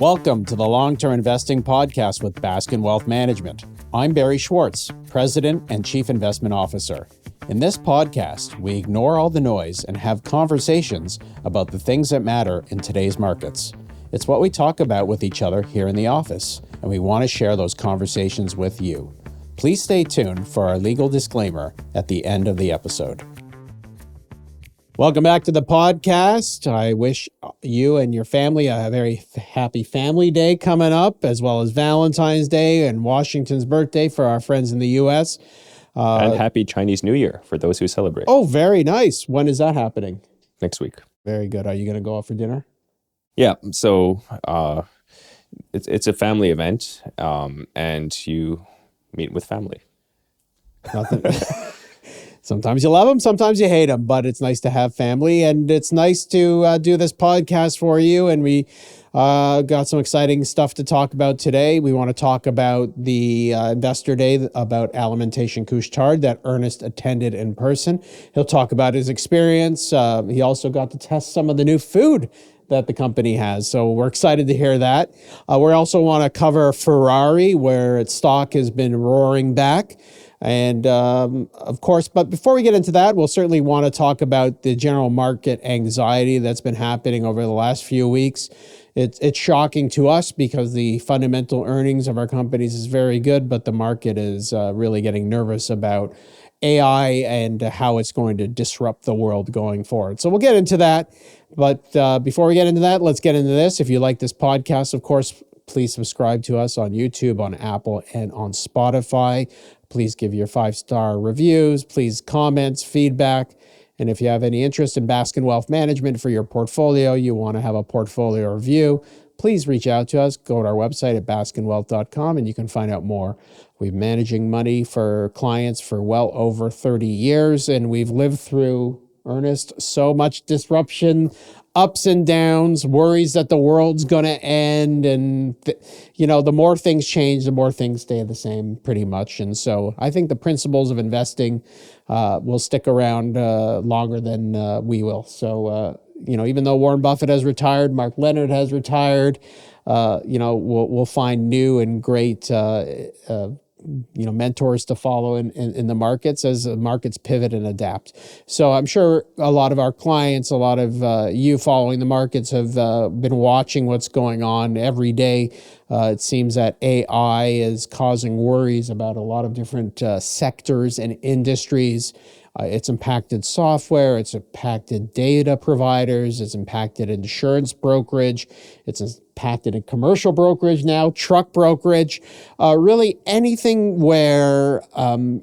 Welcome to the Long-Term Investing Podcast with Baskin Wealth Management. I'm Barry Schwartz, President and Chief Investment Officer. In this podcast, we ignore all the noise and have conversations about the things that matter in today's markets. It's what we talk about with each other here in the office, and we want to share those conversations with you. Please stay tuned for our legal disclaimer at the end of the episode. Welcome back to the podcast. I wish you and your family a very happy family day coming up, as well as Valentine's Day and Washington's birthday for our friends in the U.S. And happy Chinese New Year for those who celebrate. Oh, very nice. When is that happening? Next week. Very good. Are you going to go out for dinner? Yeah. So it's a family event, and you meet with family. Nothing. Sometimes you love them, sometimes you hate them, but it's nice to have family, and it's nice to do this podcast for you. And we got some exciting stuff to talk about today. We want to talk about the Investor Day, about Alimentation Couche-Tard that Ernest attended in person. He'll talk about his experience. He also got to test some of the new food that the company has. So we're excited to hear that. We also want to cover Ferrari, where its stock has been roaring back. And of course, but before we get into that, we'll certainly want to talk about the general market anxiety that's been happening over the last few weeks. It's shocking to us because the fundamental earnings of our companies is very good, but the market is really getting nervous about AI and how it's going to disrupt the world going forward. So we'll get into that. But before we get into that, let's get into this. If you like this podcast, of course, please subscribe to us on YouTube, on Apple, and on Spotify. Please give your 5-star reviews. Please comments, feedback. And if you have any interest in Baskin Wealth Management for your portfolio, you want to have a portfolio review, please reach out to us. Go to our website at baskinwealth.com and you can find out more. We've been managing money for clients for well over 30 years, and we've lived through, Ernest, so much disruption, ups and downs, worries that the world's going to end. And, the more things change, the more things stay the same pretty much. And so I think the principles of investing will stick around longer than we will. So, even though Warren Buffett has retired, Mark Leonard has retired, we'll find new and great mentors to follow in the markets as the markets pivot and adapt. So I'm sure a lot of our clients, a lot of you following the markets have been watching what's going on every day. It seems that AI is causing worries about a lot of different sectors and industries. It's impacted software, it's impacted data providers, it's impacted insurance brokerage, it's impacted in commercial brokerage now, truck brokerage, really anything where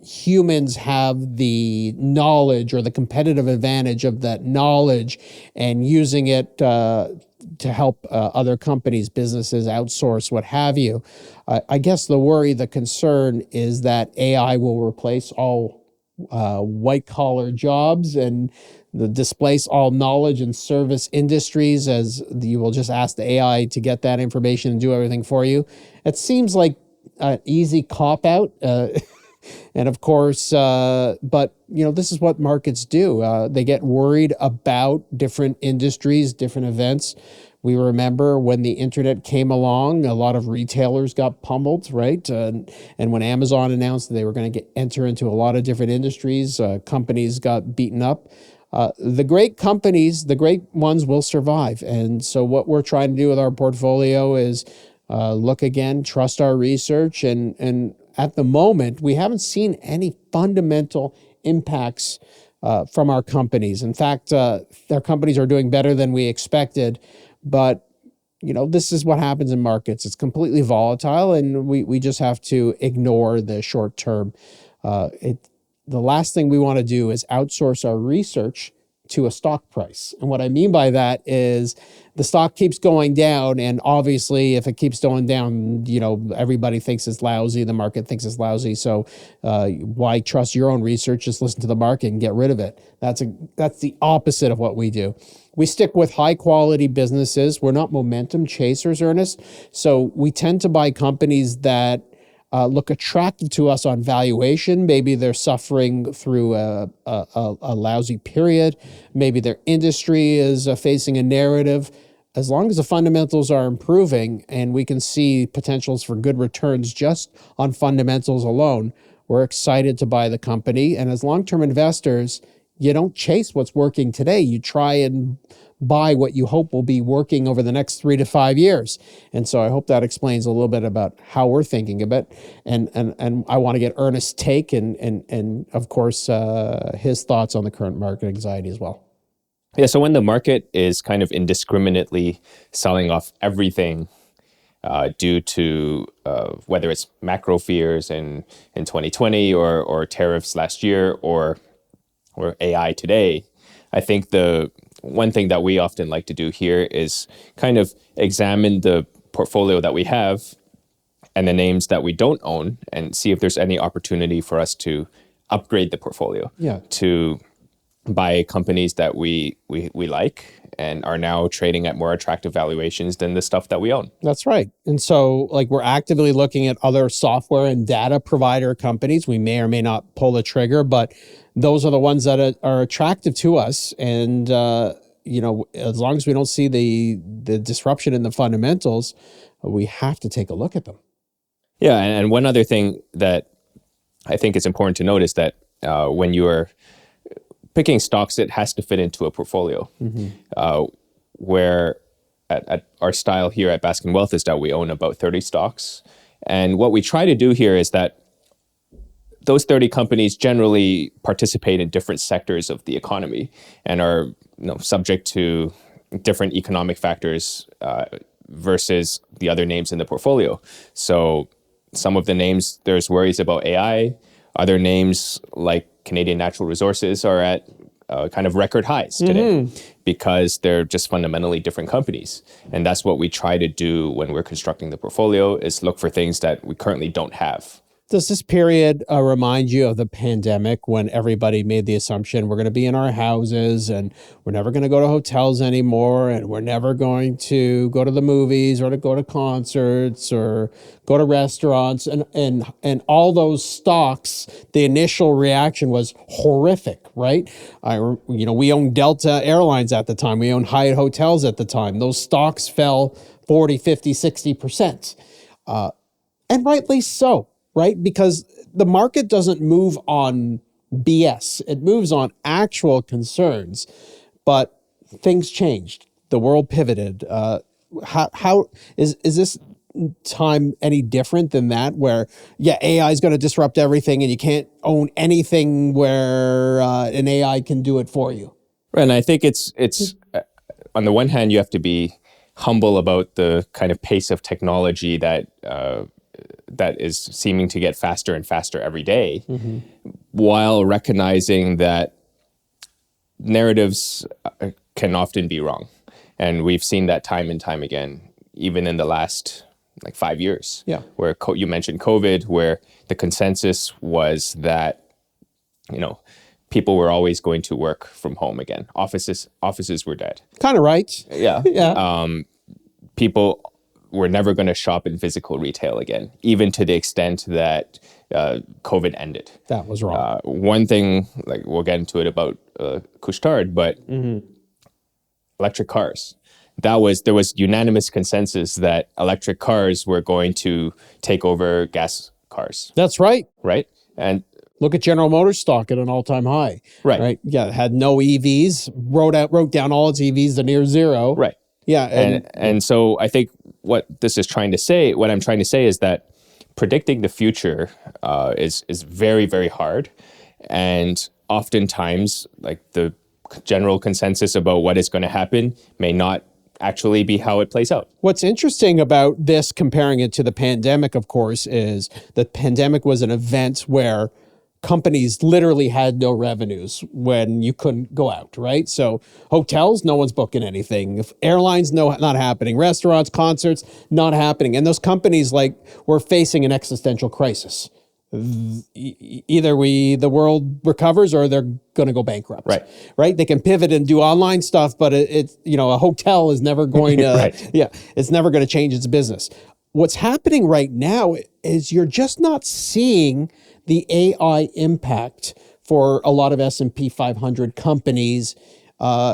humans have the knowledge or the competitive advantage of that knowledge and using it to help other companies, businesses outsource, what have you. I guess the worry, the concern is that AI will replace all white-collar jobs and displace all knowledge and service industries, as you will just ask the AI to get that information and do everything for you. It seems like an easy cop-out. And of course, but this is what markets do. They get worried about different industries, different events. We remember when the internet came along, a lot of retailers got pummeled, right? And when Amazon announced that they were going to enter into a lot of different industries, companies got beaten up. The great companies, the great ones will survive. And so what we're trying to do with our portfolio is look again, trust our research. And at the moment, we haven't seen any fundamental impacts from our companies. In fact, their companies are doing better than we expected. But, this is what happens in markets. It's completely volatile, and we just have to ignore the short term. The last thing we want to do is outsource our research to a stock price. And what I mean by that is the stock keeps going down, and obviously if it keeps going down, everybody thinks it's lousy, the market thinks it's lousy. So why trust your own research? Just listen to the market and get rid of it. That's the opposite of what we do. We stick with high quality businesses. We're not momentum chasers, Ernest. So we tend to buy companies that look attractive to us on valuation. Maybe they're suffering through a lousy period. Maybe their industry is facing a narrative. as long as the fundamentals are improving and we can see potentials for good returns just on fundamentals alone, we're excited to buy the company. And as long-term investors, you don't chase what's working today. You try and buy what you hope will be working over the next 3 to 5 years. And so I hope that explains a little bit about how we're thinking of it. And I want to get Ernest's take and of course, his thoughts on the current market anxiety as well. Yeah, so when the market is kind of indiscriminately selling off everything due to whether it's macro fears in 2020 or tariffs last year or AI today, I think the one thing that we often like to do here is kind of examine the portfolio that we have and the names that we don't own and see if there's any opportunity for us to upgrade the portfolio, to buy companies that we like and are now trading at more attractive valuations than the stuff that we own. That's right. And so like we're actively looking at other software and data provider companies. We may or may not pull the trigger, but those are the ones that are attractive to us. And, you know, as long as we don't see the disruption in the fundamentals, we have to take a look at them. Yeah. And one other thing that I think is important to note is that when you are picking stocks, it has to fit into a portfolio. Where at our style here at Baskin Wealth is that we own about 30 stocks. And what we try to do here is that those 30 companies generally participate in different sectors of the economy and are subject to different economic factors versus the other names in the portfolio. So some of the names, there's worries about AI. Other names like Canadian Natural Resources are at kind of record highs today because they're just fundamentally different companies. And that's what we try to do when we're constructing the portfolio, is look for things that we currently don't have. Does this period remind you of the pandemic when everybody made the assumption we're going to be in our houses and we're never going to go to hotels anymore and we're never going to go to the movies or to go to concerts or go to restaurants and all those stocks? The initial reaction was horrific, right? We owned Delta Airlines at the time. We owned Hyatt Hotels at the time. Those stocks fell 40, 50, 60%. And rightly so. Right? Because the market doesn't move on BS. It moves on actual concerns. But things changed. The world pivoted. How is this time any different than that, where, AI is going to disrupt everything and you can't own anything where an AI can do it for you? Right. And I think it's on the one hand, you have to be humble about the kind of pace of technology that is seeming to get faster and faster every day, while recognizing that narratives can often be wrong. And we've seen that time and time again, even in the last 5 years, where you mentioned COVID, where the consensus was that, people were always going to work from home again. Offices were dead. Kind of right. Yeah. People were never going to shop in physical retail again, even to the extent that COVID ended. That was wrong. One thing, we'll get into it about Couche-Tard, but electric cars. There was unanimous consensus that electric cars were going to take over gas cars. That's right. Right? And look at General Motors stock at an all-time high. Right. Yeah, it had no EVs, wrote down all its EVs to near zero. Right. Yeah. And so I think what I'm trying to say is that predicting the future is very, very hard. And oftentimes, the general consensus about what is going to happen may not actually be how it plays out. What's interesting about this, comparing it to the pandemic, of course, is the pandemic was an event where companies literally had no revenues when you couldn't go out, right? So hotels, no one's booking anything. If airlines, not happening. Restaurants, concerts, not happening. And those companies were facing an existential crisis. Either the world recovers or they're going to go bankrupt. Right. They can pivot and do online stuff, but it's a hotel is never going to, it's never going to change its business. What's happening right now is you're just not seeing the AI impact for a lot of S&P 500 companies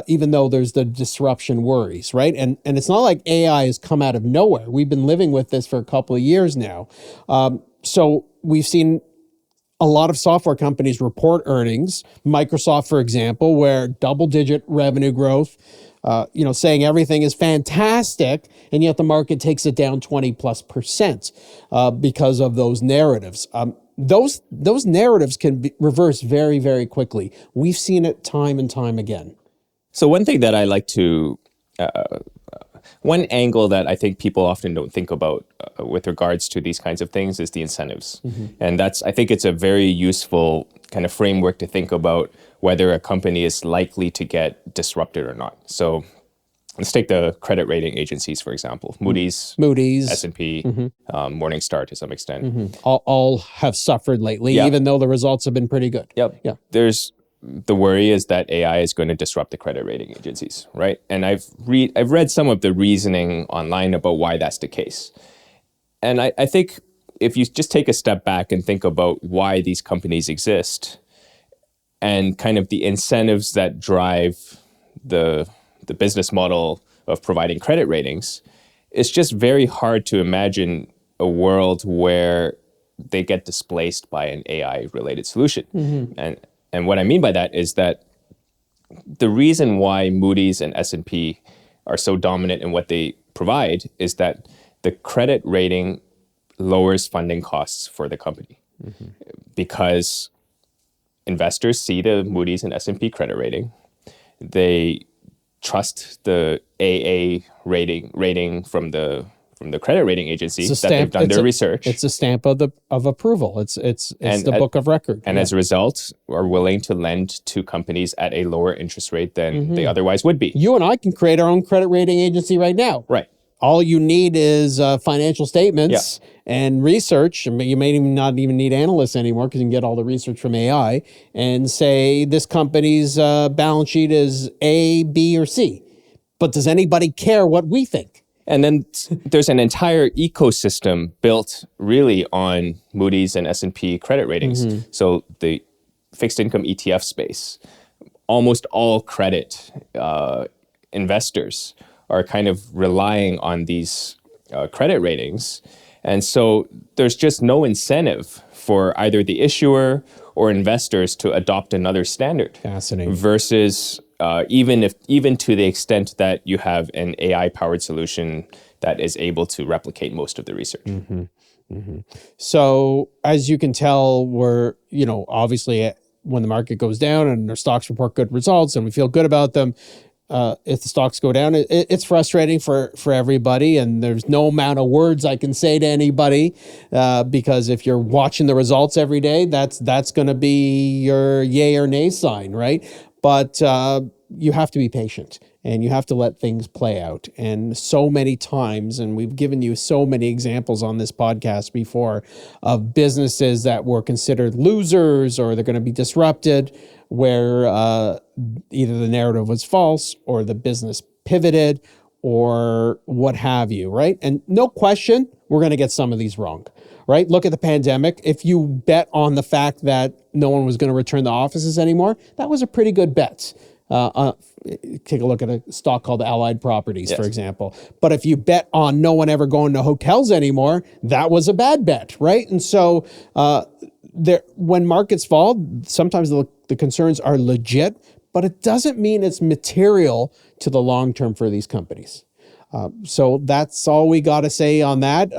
even though there's the disruption worries, right? And it's not like AI has come out of nowhere. We've been living with this for a couple of years now. So we've seen a lot of software companies report earnings. Microsoft, for example, where double-digit revenue growth, saying everything is fantastic, and yet the market takes it down 20+% because of those narratives. Those narratives can be reversed very, very quickly. We've seen it time and time again. So one thing that I like to, one angle that I think people often don't think about with regards to these kinds of things is the incentives. And I think it's a very useful kind of framework to think about whether a company is likely to get disrupted or not. So let's take the credit rating agencies, for example. Moody's, S&P, Morningstar to some extent. All have suffered lately, even though the results have been pretty good. Yeah. The worry is that AI is going to disrupt the credit rating agencies, right? And I've read some of the reasoning online about why that's the case. And I think if you just take a step back and think about why these companies exist and kind of the incentives that drive the business model of providing credit ratings, it's just very hard to imagine a world where they get displaced by an AI-related solution. And what I mean by that is that the reason why Moody's and S&P are so dominant in what they provide is that the credit rating lowers funding costs for the company because investors see the Moody's and S&P credit rating. They trust the AA rating from the credit rating agency that they've done their research. It's a stamp of approval. It's the book of record. And as a result, are willing to lend to companies at a lower interest rate than they otherwise would be. You and I can create our own credit rating agency right now. Right. All you need is financial statements and research. You may not even need analysts anymore because you can get all the research from AI and say this company's balance sheet is A, B, or C. But does anybody care what we think? And then there's an entire ecosystem built really on Moody's and S&P credit ratings. So the fixed income ETF space, almost all credit investors are kind of relying on these credit ratings. And so there's just no incentive for either the issuer or investors to adopt another standard. Fascinating. Versus even to the extent that you have an AI-powered solution that is able to replicate most of the research. So as you can tell, we're, obviously when the market goes down and our stocks report good results and we feel good about them, if the stocks go down, it's frustrating for everybody. And there's no amount of words I can say to anybody because if you're watching the results every day, that's going to be your yay or nay sign, right? But you have to be patient and you have to let things play out. And so many times, and we've given you so many examples on this podcast before of businesses that were considered losers or they're going to be disrupted, where either the narrative was false or the business pivoted or what have you, right? And no question, we're going to get some of these wrong, right? Look at the pandemic. If you bet on the fact that no one was going to return to offices anymore, that was a pretty good bet. Take a look at a stock called Allied Properties, for example. But if you bet on no one ever going to hotels anymore, that was a bad bet, right? And so when markets fall, sometimes the concerns are legit, but it doesn't mean it's material to the long term for these companies. So that's all we got to say on that.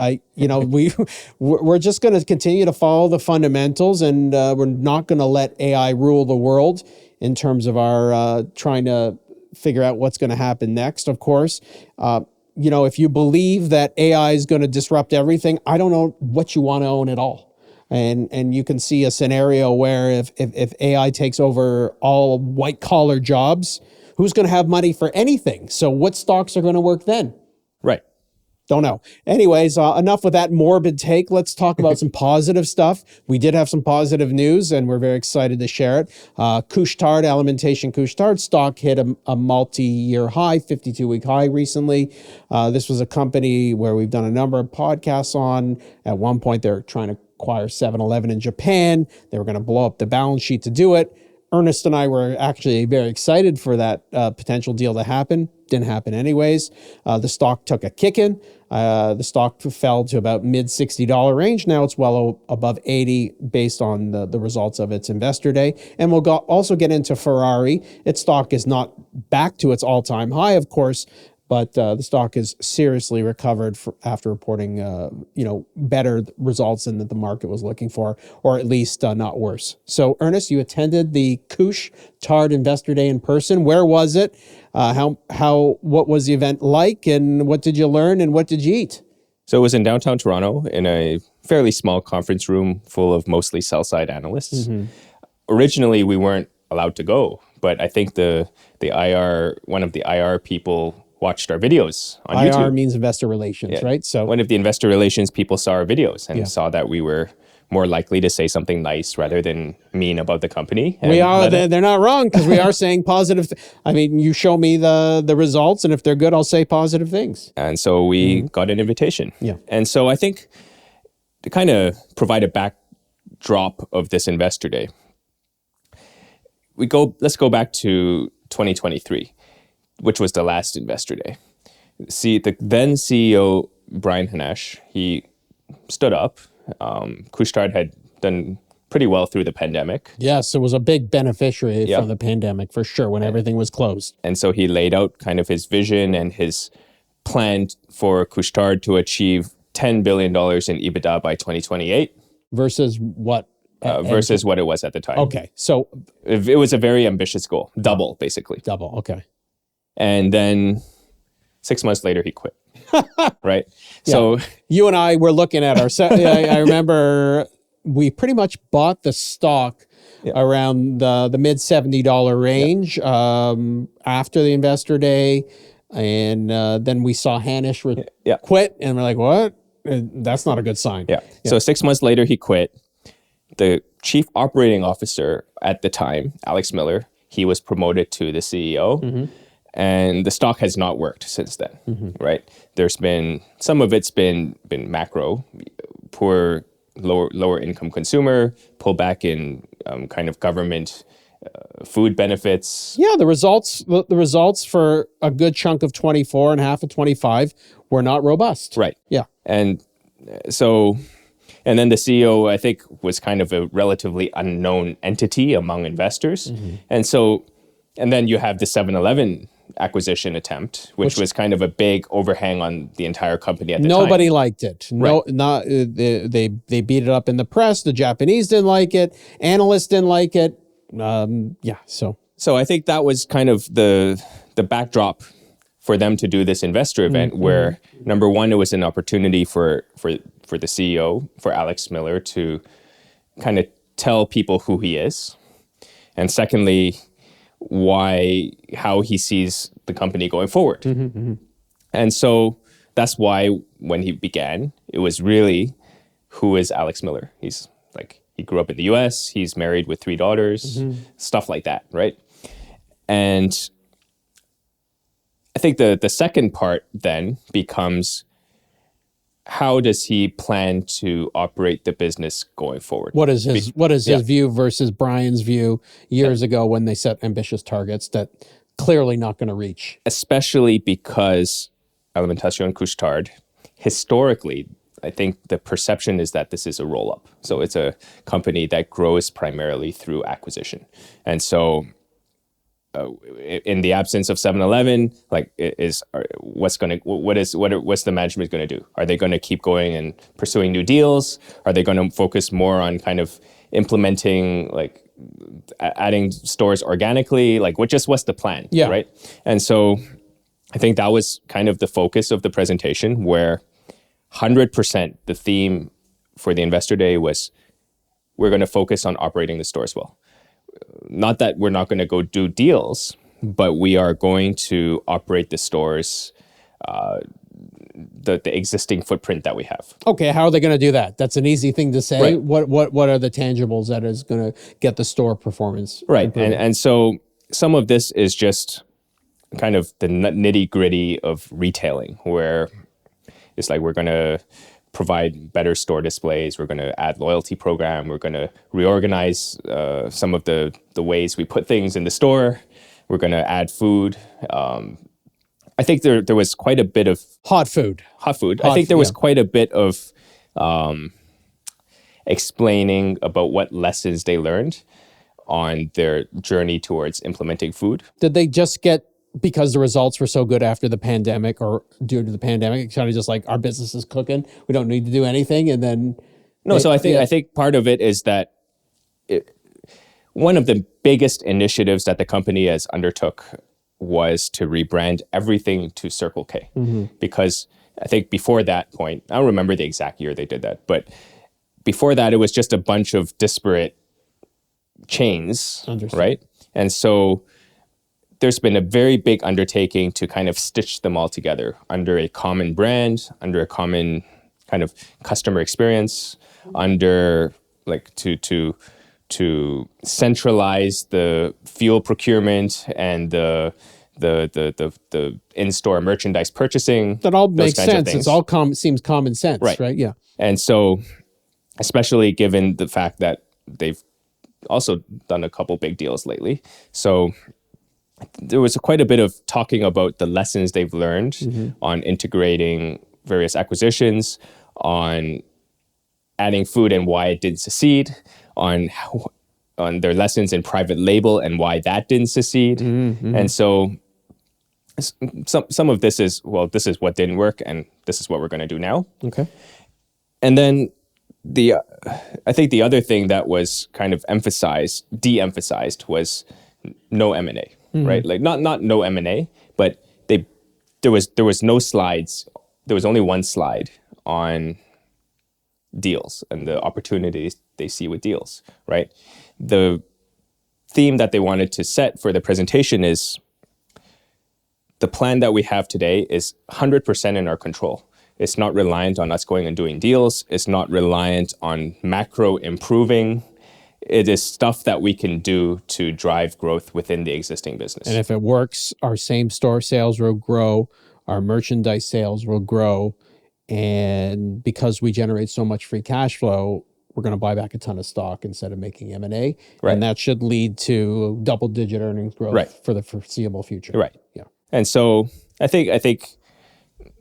We're just going to continue to follow the fundamentals, and we're not going to let AI rule the world in terms of our trying to figure out what's going to happen next. Of course, if you believe that AI is going to disrupt everything, I don't know what you want to own at all. And you can see a scenario where if AI takes over all white collar jobs, who's going to have money for anything? So what stocks are going to work then? Right. Don't know. Anyways, enough with that morbid take. Let's talk about some positive stuff. We did have some positive news, and we're very excited to share it. Couche-Tard, Alimentation Couche-Tard stock hit a multi-year high, 52-week high recently. This was a company where we've done a number of podcasts on. At one point, they're trying to acquire 7-Eleven in Japan. They were going to blow up the balance sheet to do it. Ernest and I were actually very excited for that potential deal to happen. Didn't happen anyways. The stock took a kicking. The stock fell to about mid $60 range. Now it's well above 80 based on the results of its investor day. And we'll also get into Ferrari. Its stock is not back to its all-time high, of course, but the stock is seriously recovered after reporting, better results than that the market was looking for, or at least not worse. So, Ernest, you attended the Couche-Tard Investor Day in person. Where was it? What was the event like, and what did you learn, and what did you eat? So it was in downtown Toronto in a fairly small conference room full of mostly sell-side analysts. Originally, we weren't allowed to go, but I think one of the IR people watched our videos on YouTube. IR means investor relations, right? So one of the investor relations people saw our videos and saw that we were more likely to say something nice rather than mean about the company. We are. They're not wrong, because we are saying positive. I mean, you show me the results, and if they're good, I'll say positive things. And so we got an invitation. Yeah. And so I think to kind of provide a backdrop of this investor day, let's go back to 2023. Which was the last investor day. See, the then CEO, Brian Hanesh, he stood up. Couche-Tard had done pretty well through the pandemic. Yes, it was a big beneficiary from the pandemic, for sure, when everything was closed. And so he laid out kind of his vision and his plan for Couche-Tard to achieve $10 billion in EBITDA by 2028. Versus what? Versus what it was at the time. Okay, so it was a very ambitious goal. Double, basically. Double, okay. And then 6 months later, he quit. Right? Yeah. So you and I were looking at our I remember we pretty much bought the stock around the mid $70 range after the investor day. And then we saw Hanesh quit, and we're like, what? That's not a good sign. Yeah. So 6 months later, he quit. The chief operating officer at the time, Alex Miller, he was promoted to the CEO. And the stock has not worked since then, right? There's been, some of it's been macro, poor, lower income consumer, pullback in kind of government food benefits. Yeah, the results for a good chunk of 24 and half of 25 were not robust. Right. Yeah. And so, and then the CEO, I think, was kind of a relatively unknown entity among investors. And so, and then you have the 7-Eleven acquisition attempt, which was kind of a big overhang on the entire company at the time. Nobody liked it. They beat it up in the press. The Japanese didn't like it. Analysts didn't like it. So I think that was kind of the backdrop for them to do this investor event, where number one, it was an opportunity for the CEO, for Alex Miller, to kind of tell people who he is, and secondly, how he sees the company going forward. And so that's why when he began, it was really, who is Alex Miller? He's like, he grew up in the US, he's married with 3 daughters, stuff like that, right? And I think the second part then becomes, how does he plan to operate the business going forward? What is his view versus Brian's view years ago when they set ambitious targets that clearly not going to reach? Especially because Alimentation Couche-Tard, historically, I think the perception is that this is a roll-up. So it's a company that grows primarily through acquisition. And so in the absence of 7-Eleven, like, what's the management going to do? Are they going to keep going and pursuing new deals? Are they going to focus more on kind of implementing, like, adding stores organically? Like, what's the plan? Yeah. Right. And so I think that was kind of the focus of the presentation, where 100% the theme for the investor day was, we're going to focus on operating the stores well. Not that we're not going to go do deals, but we are going to operate the stores, the existing footprint that we have. Okay, how are they going to do that? That's an easy thing to say. Right. What are the tangibles that is going to get the store performance? Right, and so some of this is just kind of the nitty gritty of retailing, where it's like, we're going to provide better store displays. We're going to add loyalty program. We're going to reorganize some of the ways we put things in the store. We're going to add food. I think there was quite a bit of hot food. I think there was quite a bit of explaining about what lessons they learned on their journey towards implementing food. Did they just get, because the results were so good after the pandemic or due to the pandemic, kind of just like, our business is cooking, we don't need to do anything, and then so I think part of it is that one of the biggest initiatives that the company has undertook was to rebrand everything to Circle K. Because I think before that point, I don't remember the exact year they did that, but before that, it was just a bunch of disparate chains, right? And so there's been a very big undertaking to kind of stitch them all together under a common brand, under a common kind of customer experience, under like to centralize the fuel procurement and the in-store merchandise purchasing. That all makes sense. It's all seems common sense, right? Yeah. And so, especially given the fact that they've also done a couple big deals lately. So there was quite a bit of talking about the lessons they've learned on integrating various acquisitions, on adding food and why it didn't succeed, on their lessons in private label and why that didn't succeed. And so some of this is, well, this is what didn't work and this is what we're going to do now. Okay. And then I think the other thing that was kind of de-emphasized was no M&A, right? Like not no M&A, but there was no slides. There was only one slide on deals and the opportunities they see with deals, right? The theme that they wanted to set for the presentation is the plan that we have today is 100% in our control. It's not reliant on us going and doing deals. It's not reliant on macro improving. It is stuff that we can do to drive growth within the existing business. And if it works, our same store sales will grow, our merchandise sales will grow, and because we generate so much free cash flow, we're going to buy back a ton of stock instead of making M&A. Right. And that should lead to double-digit earnings growth for the foreseeable future. Right. Yeah. And so I think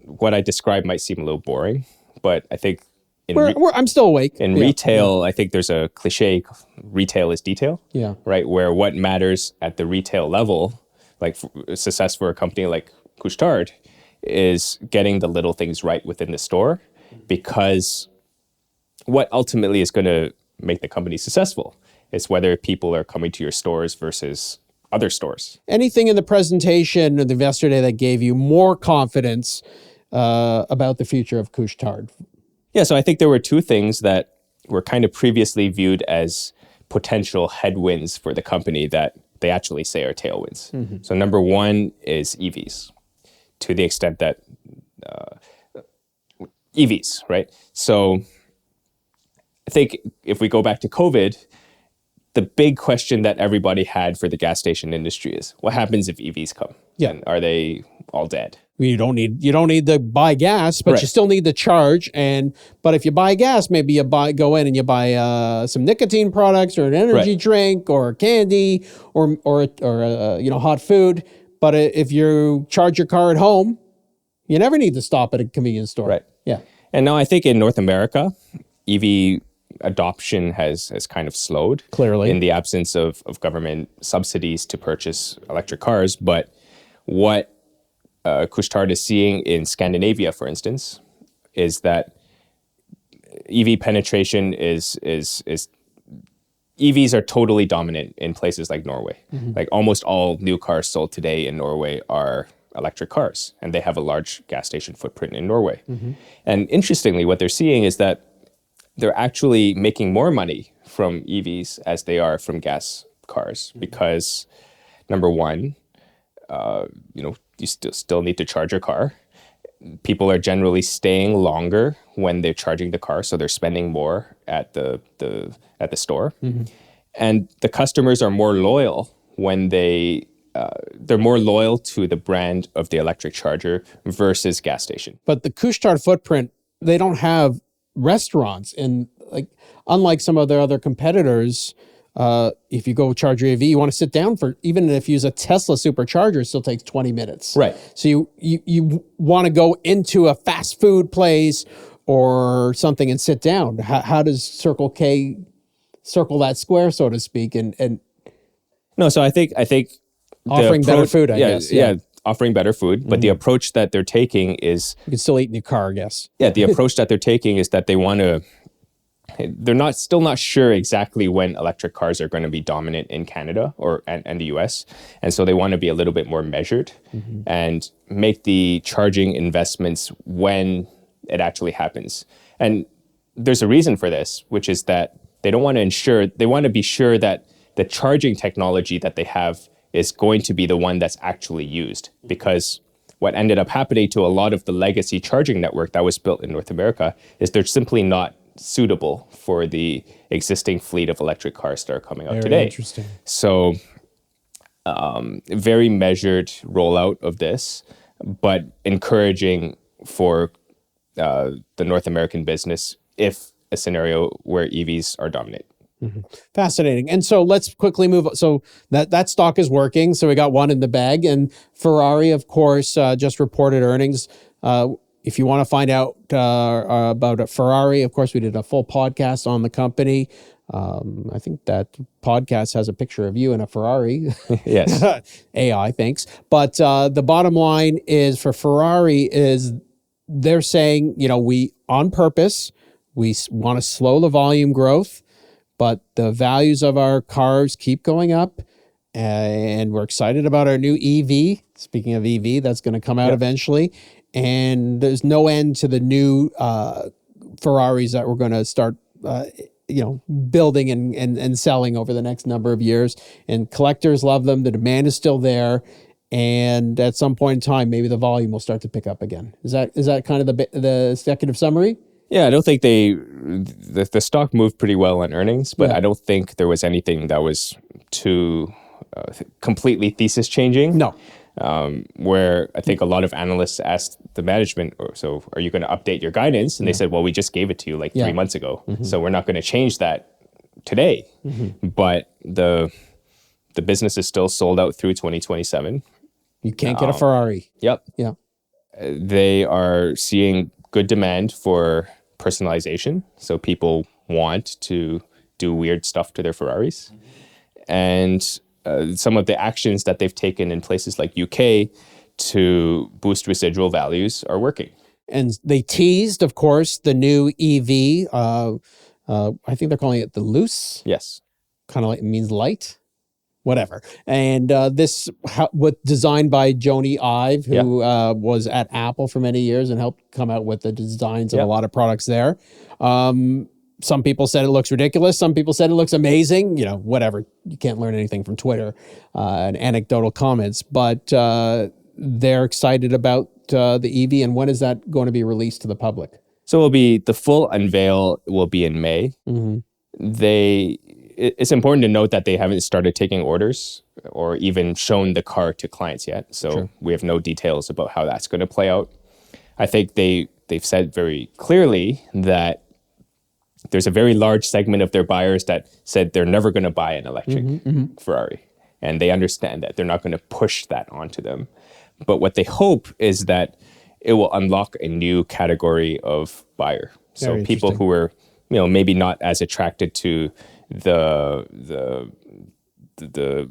what I described might seem a little boring, but I think I'm still awake. In retail, I think there's a cliche, retail is detail. Yeah. Right. Where what matters at the retail level, like success for a company like Couche-Tard, is getting the little things right within the store, because what ultimately is going to make the company successful is whether people are coming to your stores versus other stores. Anything in the presentation or the Investor Day that gave you more confidence about the future of Couche-Tard? Yeah, so I think there were two things that were kind of previously viewed as potential headwinds for the company that they actually say are tailwinds. So number one is EVs, to the extent that EVs, right? So I think if we go back to COVID, the big question that everybody had for the gas station industry is, what happens if EVs come? Yeah. And are they all dead? You don't need to buy gas, but you still need to charge. But if you buy gas, maybe you go in and you buy some nicotine products or an energy drink or candy or hot food. But if you charge your car at home, you never need to stop at a convenience store. Right. Yeah. And now I think in North America, EV adoption has kind of slowed. Clearly. In the absence of government subsidies to purchase electric cars. But what Couche-Tard is seeing in Scandinavia, for instance, is that EV penetration is EVs are totally dominant in places like Norway. Like almost all new cars sold today in Norway are electric cars, and they have a large gas station footprint in Norway. And interestingly, what they're seeing is that they're actually making more money from EVs as they are from gas cars, because number one, you still need to charge your car. People are generally staying longer when they're charging the car, so they're spending more at the store. And the customers are more loyal when they're more loyal to the brand of the electric charger versus gas station. But the Couche-Tard footprint, they don't have restaurants. And like, unlike some of their other competitors, if you go charge your EV, you want to sit down for, even if you use a Tesla supercharger, it still takes 20 minutes. Right. So you want to go into a fast food place or something and sit down. How does Circle K circle that square, so to speak? And No, so I think offering better food, I guess. Yeah, offering better food. But the approach that they're taking is, you can still eat in your car, I guess. yeah, the approach that they're taking is that they're still not sure exactly when electric cars are going to be dominant in Canada and the US. And so they want to be a little bit more measured and make the charging investments when it actually happens. And there's a reason for this, which is that they want to be sure that the charging technology that they have is going to be the one that's actually used. Because what ended up happening to a lot of the legacy charging network that was built in North America is they're simply not suitable for the existing fleet of electric cars that are coming out today. Interesting. So very measured rollout of this, but encouraging for the North American business if a scenario where EVs are dominant. Fascinating. And so let's quickly move. So that stock is working. So we got one in the bag. And Ferrari, of course, just reported earnings. If you want to find out about a Ferrari, of course, we did a full podcast on the company. I think that podcast has a picture of you in a Ferrari. Yes. AI, thanks. But the bottom line is for Ferrari is they're saying, we on purpose, we want to slow the volume growth, but the values of our cars keep going up. And we're excited about our new EV. Speaking of EV, that's going to come out eventually. And there's no end to the new Ferraris that we're going to start, building and selling over the next number of years. And collectors love them. The demand is still there. And at some point in time, maybe the volume will start to pick up again. Is that kind of the executive summary? Yeah, I don't think the stock moved pretty well on earnings, but I don't think there was anything that was too completely thesis changing. No. Where I think a lot of analysts asked the management, so are you going to update your guidance? And they said, well, we just gave it to you like 3 months ago. So we're not going to change that today. But the business is still sold out through 2027. You can't get a Ferrari. Yep. Yeah. They are seeing good demand for personalization. So people want to do weird stuff to their Ferraris. And some of the actions that they've taken in places like UK to boost residual values are working. And they teased, of course, the new EV. I think they're calling it the Loose. Yes. Kind of like it means light, whatever. And this was designed by Joni Ive, who was at Apple for many years and helped come out with the designs of a lot of products there. Some people said it looks ridiculous. Some people said it looks amazing. Whatever. You can't learn anything from Twitter and anecdotal comments. But they're excited about the EV. And when is that going to be released to the public? So the full unveil will be in May. It's important to note that they haven't started taking orders or even shown the car to clients yet. So we have no details about how that's going to play out. I think they've said very clearly that there's a very large segment of their buyers that said they're never going to buy an electric Ferrari. And they understand that. They're not going to push that onto them. But what they hope is that it will unlock a new category of buyer. So people who are, maybe not as attracted to the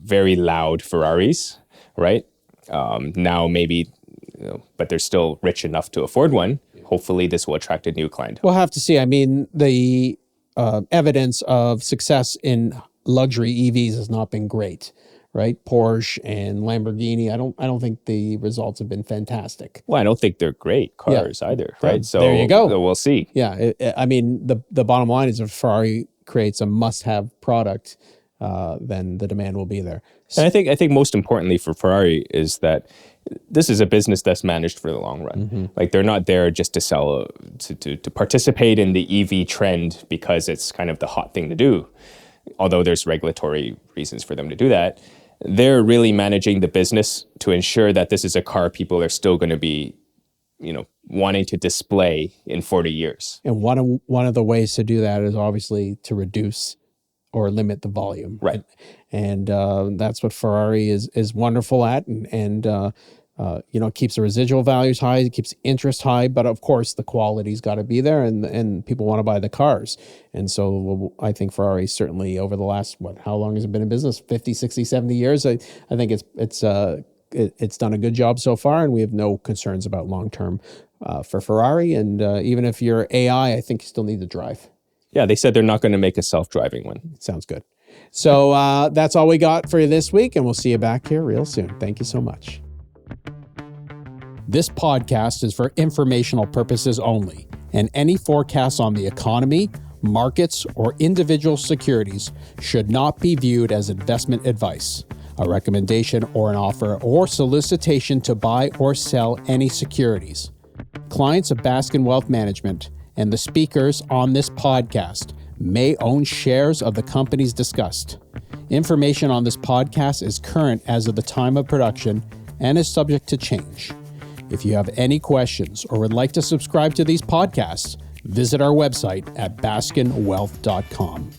very loud Ferraris, right? Now maybe, but they're still rich enough to afford one. Hopefully this will attract a new client. We'll have to see. I mean, the evidence of success in luxury EVs has not been great, right? Porsche and Lamborghini. I don't think the results have been fantastic. Well, I don't think they're great cars either, right? So there you go. We'll see. Yeah, I mean, the bottom line is if Ferrari creates a must-have product, then the demand will be there. And I think most importantly for Ferrari is that this is a business that's managed for the long run. Like they're not there just to sell, to participate in the EV trend because it's kind of the hot thing to do. Although there's regulatory reasons for them to do that, they're really managing the business to ensure that this is a car people are still going to be wanting to display in 40 years. And one of the ways to do that is obviously to reduce or limit the volume. Right. And that's what Ferrari is wonderful at, and keeps the residual values high, it keeps interest high, but of course the quality's got to be there, and people want to buy the cars. And so I think Ferrari certainly over the last, how long has it been in business? 50, 60, 70 years. I think it's done a good job so far, and we have no concerns about long-term for Ferrari. And even if you're AI, I think you still need to drive. Yeah, they said they're not going to make a self-driving one. Sounds good. So that's all we got for you this week, and we'll see you back here real soon. Thank you so much. This podcast is for informational purposes only, and any forecasts on the economy, markets, or individual securities should not be viewed as investment advice, a recommendation or an offer or solicitation to buy or sell any securities. Clients of Baskin Wealth Management and the speakers on this podcast may own shares of the companies discussed. Information on this podcast is current as of the time of production and is subject to change. If you have any questions or would like to subscribe to these podcasts, visit our website at baskinwealth.com.